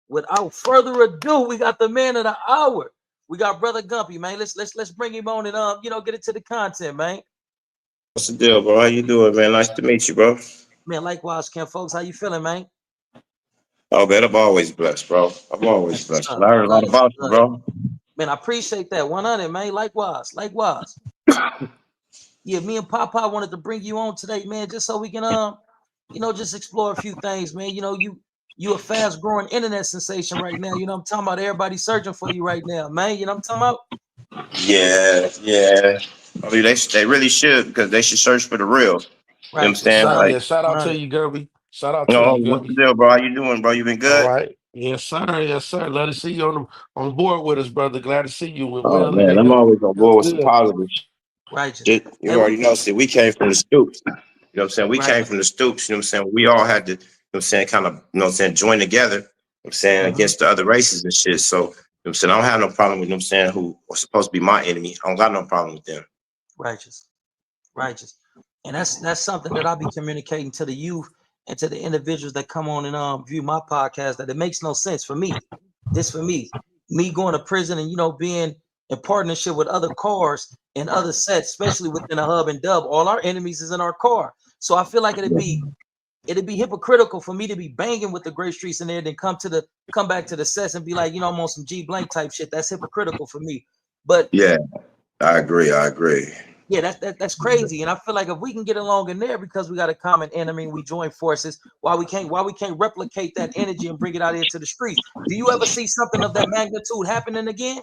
without further ado, we got the man of the hour. We got Brother Gumpy, man. Let's bring him on and get into the content, man. What's the deal, bro? How you doing, man? Nice to meet you, bro. Man, likewise, Ken folks. How you feeling, man? Oh, man, I'm always blessed, bro. I'm That's always what's blessed. up. I I heard a love lot it. about I you, love it. bro. Man, I appreciate that. 100, man. Likewise. Likewise. Yeah, me and Papa wanted to bring you on today, man, just so we can just explore a few things, man. You a fast growing internet sensation right now. You know I'm talking about, everybody searching for you right now, man. You know I'm talking about? Yeah, yeah. I mean, they really should because they should search for the real. You know what I'm Righteous, saying? Shout, Like, yeah, shout out to 100. you, Gumby. Shout out you to know, you, what's the Gumby. deal, bro? How you doing, bro? You been All good? right. Yes, sir. Yes, sir. Glad to see you on board with us, brother. Glad to see you. We're Oh, well man, I'm ahead. always on That's board with some good. positive Righteous. shit. You Hey, already know. See, we came from the stoops. You know what I'm saying? We right. came from the stoops. You know what I'm saying? We all had to, you know what I'm saying, kind of, you know what I'm saying, join together, you know what I'm saying, Mm-hmm. against the other races and shit. So, you know what I'm saying? I don't have no problem with, you know what I'm saying, who are supposed to be my enemy. I don't got no problem with them. Righteous. Righteous. And that's something that I'll be communicating to the youth and to the individuals that come on and view my podcast, that it makes no sense for me. This for me. Me going to prison and being in partnership with other cars and other sets, especially within a hub and dub. All our enemies is in our car. So I feel like it'd be hypocritical for me to be banging with the great streets in there, then come back to the sets and be like, I'm on some G blank type shit. That's hypocritical for me. But Yeah, I agree. I agree. yeah, that's crazy. And I feel like if we can get along in there because we got a common enemy, we join forces, why we can't replicate that energy and bring it out into the streets? Do you ever see something of that magnitude happening again?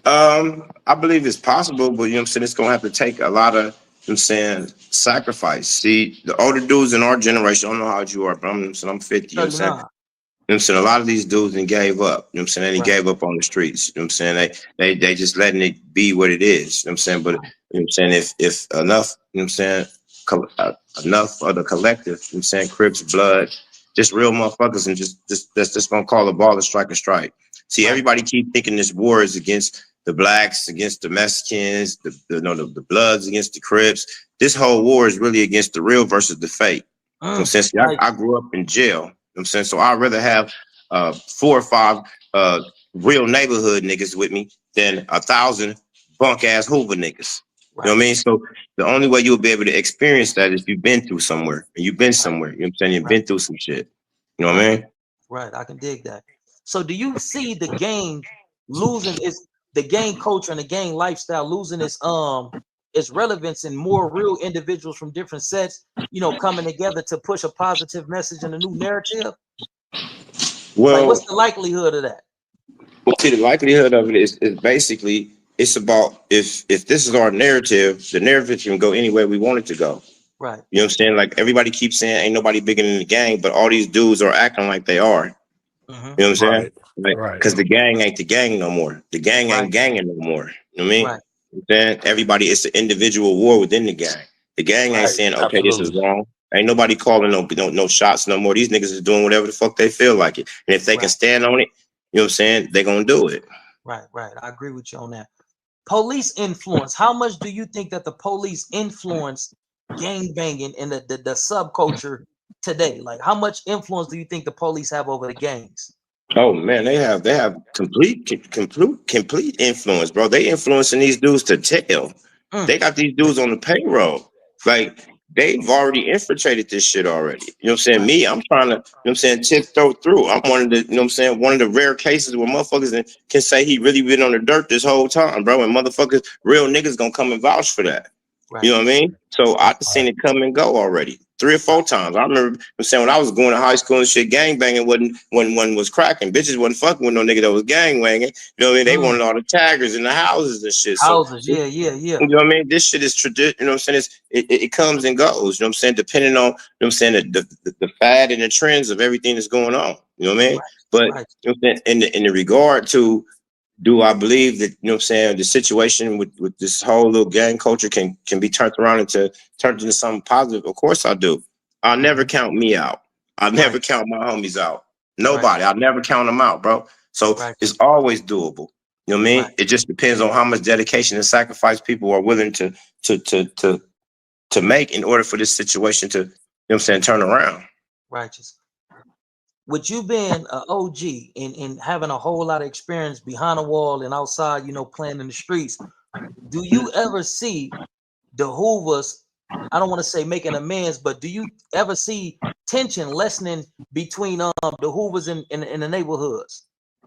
I believe it's possible, but you know what I'm saying, it's gonna have to take a lot of, you know what I'm saying, sacrifice. See, the older dudes in our generation, I don't know how old you are, but I'm 50, you know what I'm saying? 39. You know what I'm saying? A lot of these dudes and gave up. You know what I'm saying? They Right. gave up on the streets. You know what I'm saying? They just letting it be what it is. You know what I'm saying? But you know what I'm saying, if enough, you know what I'm saying, enough of the collective, you know what I'm saying, Crips, Blood, just real motherfuckers, and just gonna call a ball and strike. See, Right. everybody keep thinking this war is against the blacks, against the Mexicans, the Bloods against the Crips. This whole war is really against the real versus the fake. So since Right. I grew up in jail, you know what I'm saying, so I'd rather have 4 or 5 real neighborhood niggas with me than 1,000 bunk ass Hoover niggas. You know what I mean? So the only way you'll be able to experience that is you've been through somewhere and you've been Right. somewhere. You know what I'm saying? You've Right. been through some shit. You know what Right. I mean? Right. I can dig that. So do you see the gang losing the gang culture and the gang lifestyle losing its relevance, and more real individuals from different sets, coming together to push a positive message and a new narrative? Like, what's Well, the likelihood of that? see, the likelihood of it is basically it's about if this is our narrative, the narrative can go any way we want it to go. Right. You know what I'm saying? Like everybody keeps saying ain't nobody bigger than the gang, but all these dudes are acting like they are. Mm-hmm. You know what I'm saying? Right. Like, Right. because the gang ain't the gang no more. The gang Right. ain't ganging no more. You know what I mean? Right. You know what I'm saying? Everybody, it's an individual war within the gang. The gang ain't Right. saying, okay, this is Absolutely. wrong. Ain't nobody calling no shots no more. These niggas is doing whatever the fuck they feel like it. And if they can Right. stand on it, you know what I'm saying? They gonna do it. Right. Right. I agree with you on that. Police influence. How much do you think that the police influence gang banging in the subculture today? Like, how much influence do you think the police have over the gangs? Oh man, they have complete influence, bro. They influencing these dudes to tell. Mm. They got these dudes on the payroll. Like they've already infiltrated this shit already. You know what I'm saying? Right. Me, I'm trying to, you know what I'm saying, tiptoe through. I'm one of the, you know what I'm saying, one of the rare cases where motherfuckers can say he really been on the dirt this whole time, bro. And motherfuckers, real niggas gonna come and vouch for that. You Right. know what I mean? So I seen Right. it come and go already 3 or 4 times. I remember I'm saying when I was going to high school and shit, gang banging wasn't when one was cracking. Bitches wasn't fucking with no nigga that was gang banging. You know what I mean? They Mm. wanted all the taggers in the houses and shit. So Houses. Yeah. Yeah. Yeah. you know what I mean? This shit is tradition. You know what I'm saying? It comes and goes. You know what I'm saying? Depending on, you know what I'm saying, the fad and the trends of everything that's going on. You know what I mean? Right. But Right. you know what I'm saying? In the regard to, do I believe that, you know what I'm saying, the situation with this whole little gang culture can be turned into something positive? Of course I do. I'll never Mm-hmm. count me out. I'll never Right. count my homies out. Right. Nobody. I'll never count them out, bro. So Right. it's always doable. You know what I Right. mean? It just depends on how much dedication and sacrifice people are willing to to to to make in order for this situation to, you know what I'm saying, turn around. Righteous. with you being an OG and having a whole lot of experience behind a wall and outside, you know, playing in the streets, do you ever see the Hoovers, I don't want to say making amends, but do you ever see tension lessening between the Hoovers in the neighborhoods?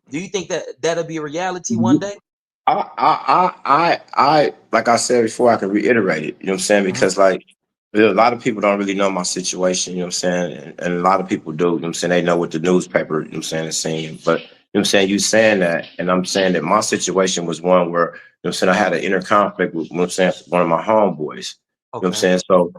Do you think that that'll be a reality one day? Like I said before, I can reiterate it. You know what I'm saying? Mhm. Because like a lot of people don't really know my situation. You know what I'm saying? And a lot of people do. You know what I'm saying? They know what the newspaper. You know what I'm saying? Is saying, but you know what I'm saying? You saying that, and I'm saying that my situation was one where you know what I'm saying I had an inner conflict with you know what I'm saying one of my homeboys. You know what I'm Okay. saying? So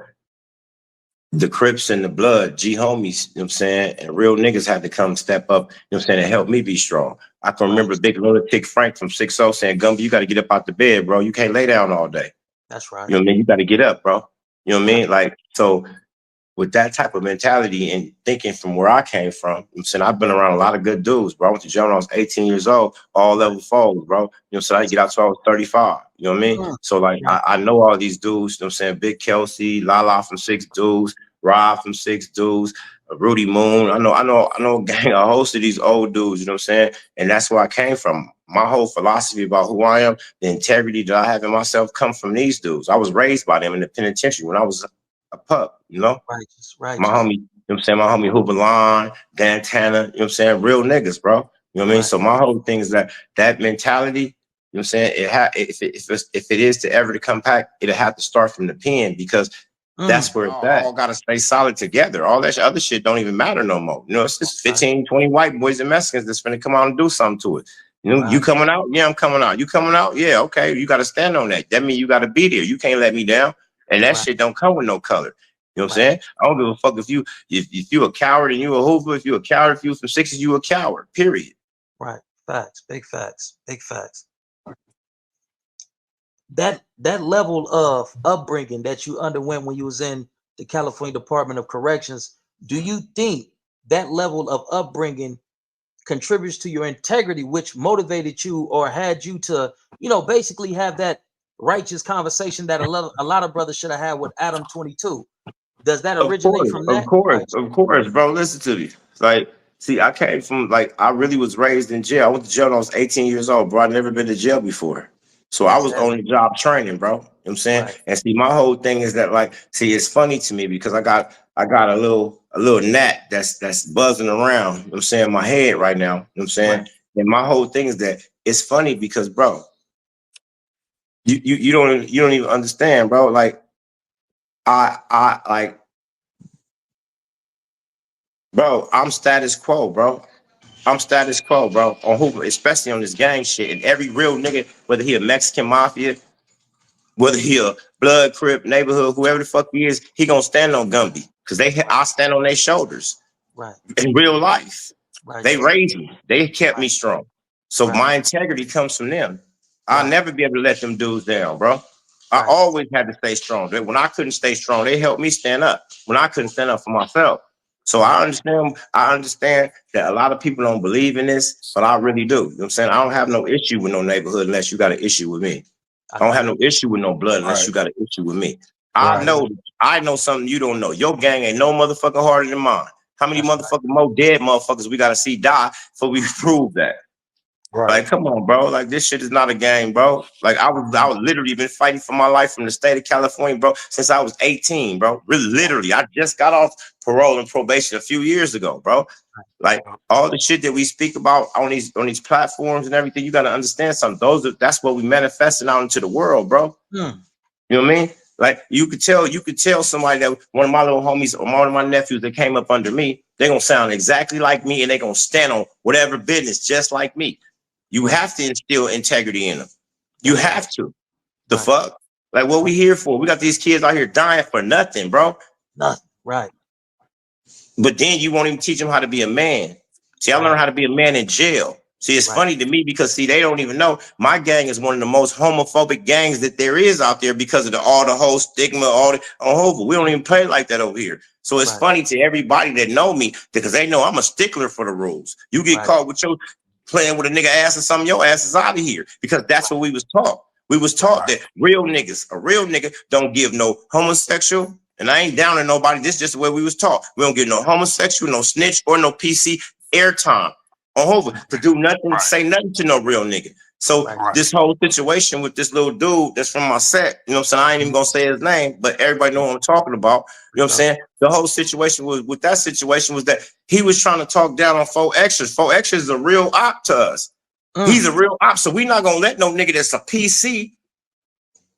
the Crips and the Blood, G homies, you know what I'm saying, and real niggas had to come step up, you know what I'm saying, and help me be strong. I can Right. remember Big Lunatic Frank from 6-0 saying, Gumby, you got to get up out the bed, bro. You can't lay down all day. That's right. You know what I mean? You got to get up, bro. You know what I Yeah. mean? Like, so with that type of mentality and thinking from where I came from, you know what I'm saying, I've been around a lot of good dudes, bro. I went to jail when I was 18 years old, all Right. level fours, bro. You know what I'm saying? I didn't get out till I was 35. You know what I mean? Mm. So like Right. I know all these dudes, you know what I'm saying? Big Kelsey, Lala from 6 Dudes, Rob from 6 Dudes, Rudy Moon. I know a gang, a host of these old dudes, you know what I'm saying? And that's where I came from. My whole philosophy about who I am, the integrity that I have in myself come from these dudes. I was raised by them in the penitentiary when I was a pup, you know? Righteous. My Righteous. homie, you know what I'm saying? My homie Hoover Dan Tanner, you know what I'm saying? Real niggas, bro. You know what I mean? Right. So my whole thing is that mentality, you know what I'm saying? If it is to ever to come back, it'll have to start from the pen because Mm. that's where it's at. All gotta stay solid together. All that other shit don't even matter no more. You know, it's just Right. 15, 20 white boys and Mexicans that's gonna come out and do something to it. You know, you Right. coming out? Yeah, I'm coming out. You coming out? Yeah, okay. You gotta stand on that. That means you gotta be there. You can't let me down. And that Right. shit don't come with no color. You know what I'm Right. saying? I don't give a fuck if you a coward and you a Hoover, if you a coward, if you from sixes, you a coward. Period. Right. Facts. Big facts. Big facts. That level of upbringing that you underwent when you was in the California Department of Corrections, do you think that level of upbringing contributes to your integrity, which motivated you or had you to, you know, basically have that righteous conversation that a lot of brothers should have had with Adam 22? Does that Of originate course, from of that? course, Right. of course, bro. Listen to me. Like, see, I came from like I really was raised in jail. I went to jail when I was 18 years old, bro. I'd never been to jail before. So I That's was on heavy. the job training, bro. You know what I'm saying? Right. And see, my whole thing is that like, see, it's funny to me because I got a little gnat that's buzzing around, you know what I'm saying, in my head right now. You know what I'm saying? Right. And my whole thing is that it's funny because, bro, you don't even understand, bro. Like I like, bro, I'm status quo, bro. I'm status quo, bro. On Hoover, especially on this gang shit. And every real nigga, whether he a Mexican mafia, whether he a blood crip, neighborhood, whoever the fuck he is, he gonna stand on Gumby. Cause I stand on their shoulders Right. in real life. They Righteous. raised me. They kept me Right. strong. So Right. my integrity comes from them. I'll Right. never be able to let them dudes down, bro. I Right. always had to stay strong. When I couldn't stay strong, they helped me stand up. When I couldn't stand up for myself. So Right. I understand that a lot of people don't believe in this, but I really do. You know what I'm saying? I don't have no issue with no neighborhood unless you got an issue with me. I I don't have agree. no issue with no blood unless Right, you got an issue with me. I right. know I know something you don't know. Your gang ain't no motherfucking harder than mine. How many That's right. motherfucking more dead motherfuckers we gotta see die before we prove that? Right. Like, come on, bro. Like, this shit is not a game, bro. Like, I was literally been fighting for my life from the state of California, bro, since I was 18, bro. Really, literally. I just got off parole and probation a few years ago, bro. Like, all the shit that we speak about on these platforms and everything, you gotta understand something. That's what we manifesting out into the world, bro. Hmm. You know what I mean? Like you could tell somebody that one of my little homies or one of my nephews that came up under me, they're gonna sound exactly like me and they're gonna stand on whatever business just like me. You Right. have to instill integrity in them. You That's right. have to. The Right. fuck? Like what we here for? We got these kids out here dying for nothing, bro. Nothing. Right. But then you won't even teach them how to be a man. See, I learned Right. how to be a man in jail. See, it's Right. funny to me because see, they don't even know my gang is one of the most homophobic gangs that there is out there because of all the whole stigma, all the on Hoover. We don't even play like that over here. So it's Right. funny to everybody that know me because they know I'm a stickler for the rules. You get Right. caught with your playing with a nigga ass or something, your ass is out of here because that's what we was taught. We was Right. taught that real niggas, a real nigga don't give no homosexual, And I ain't down to nobody. This is just the way we was taught. We don't get no homosexual, no snitch, or no PC airtime on Hoover to do nothing, say nothing to no real nigga. So this whole situation with this little dude that's from my set, you know what I'm saying? I ain't even gonna say his name, but everybody know what I'm talking about. You know what I'm saying? The whole situation was with that situation was that he was trying to talk down on 4extra. 4extra is a real op to us. He's a real op. So we not gonna let no nigga that's a PC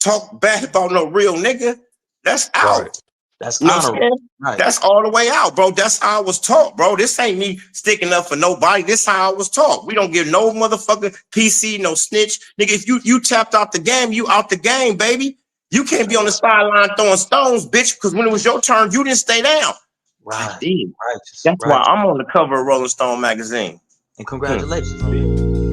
talk bad about no real nigga. That's out. That's you know what I'm saying? Right. That's all the way out, bro. That's how I was taught, bro. This ain't me sticking up for nobody. This how I was taught. We don't give no motherfucker PC, no snitch. Nigga, if you tapped out the game, you out the game, baby. You can't be on the sideline throwing stones, bitch, because when it was your turn, you didn't stay down. Right. That's why I'm on the cover of Rolling Stone magazine. And congratulations on you.